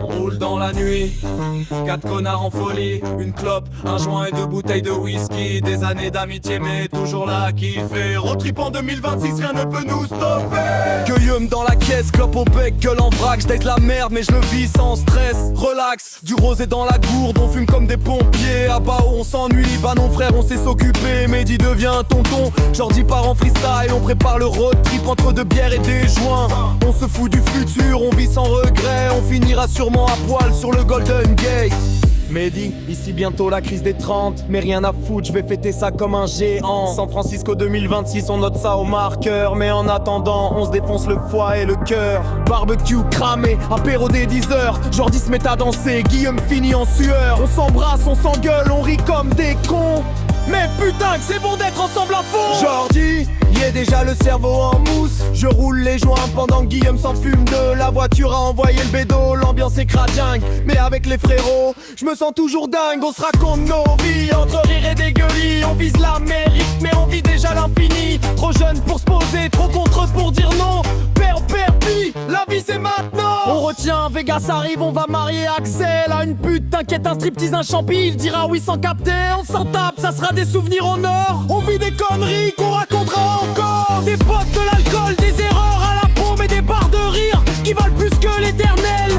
On roule dans la nuit, quatre connards en folie, une clope, un joint et deux bouteilles de whisky. Des années d'amitié mais toujours là à kiffer. Road trip en 2026, rien ne peut nous stopper. Cueillum dans la caisse, clope au bec, gueule en vrac. J'date la merde mais je le vis sans stress. Relax, du rosé dans la gourde, on fume comme des pompiers. À Bao on s'ennuie, bah non frère on sait s'occuper. Mehdi devient tonton, Jordi part en freestyle. On prépare le road trip entre deux bières et des joints. On se fout du futur, on vit sans regret. On finira sûrement à poil sur le Golden Gate. Mehdi, ici bientôt la crise des 30. Mais rien à foutre, je vais fêter ça comme un géant. San Francisco 2026, on note ça au marqueur. Mais en attendant, on se défonce le foie et le cœur. Barbecue cramé, apéro des 10h. Jordi se met à danser, Guillaume finit en sueur. On s'embrasse, on s'engueule, on rit comme des cons. Mais putain que c'est bon d'être ensemble à fond. Jordi, y est déjà le cerveau en mousse. Je roule les joints pendant que Guillaume s'enfume de la voiture à envoyer le bédo. L'ambiance est cradingue, mais avec les frérots je me sens toujours dingue. On se raconte nos vies entre rire et dégueulis. On vise l'Amérique mais on vit déjà l'infini. Trop jeune pour se poser, trop contre pour dire non. Père, perdu, la vie c'est maintenant. On retient, Vegas arrive, on va marier Axel à une pute. T'inquiète, un striptease, un champi, il dira oui sans capter. On s'en tape, ça sera des souvenirs en or. On vit des conneries qu'on racontera encore. Des potes, de l'alcool, des erreurs à la paume et des barres de rire qui valent plus que l'éternel.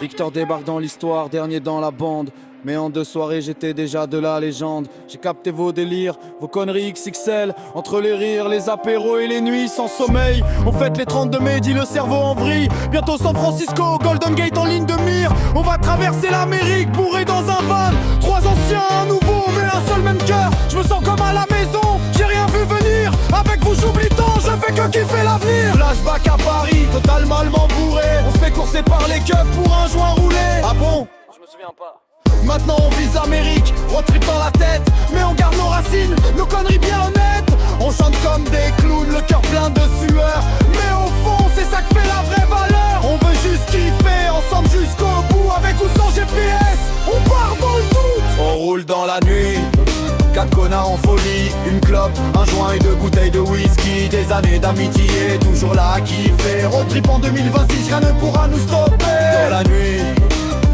Victor débarque dans l'histoire, dernier dans la bande. Mais en 2 soirées j'étais déjà de la légende. J'ai capté vos délires, vos conneries XXL. Entre les rires, les apéros et les nuits sans sommeil. On fête les 32 mai, dit le cerveau en vrille. Bientôt San Francisco, Golden Gate en ligne de mire. On va traverser l'Amérique, bourré dans un van. 3 anciens, un nouveau, mais un seul même cœur. Je me sens comme à la maison, j'ai rien vu venir. Avec vous j'oublie tant, je fais que kiffer l'avenir. Flashback à Paris, totalement bourré. On se fait courser par les keufs pour un joint roulé. Ah bon? Je me souviens pas. Maintenant on vise l'Amérique, road trip dans la tête. Mais on garde nos racines, nos conneries bien honnêtes. On chante comme des clowns, le cœur plein de sueur. Mais au fond c'est ça que fait la vraie valeur. On veut juste kiffer, ensemble jusqu'au bout. Avec ou sans GPS, on part dans le doute. On roule dans la nuit, 4 connards en folie, une clope, un joint et 2 bouteilles de whisky. Des années d'amitié, toujours là à kiffer. Road trip en 2026, rien ne pourra nous stopper. Dans la nuit,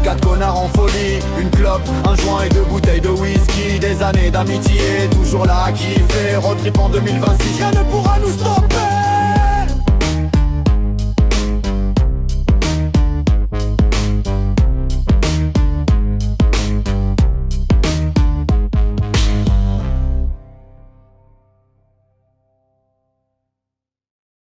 4 connards en folie, une clope, un joint et 2 bouteilles de whisky. Des années d'amitié, toujours là à kiffer. Road trip en 2026, rien ne pourra nous stopper.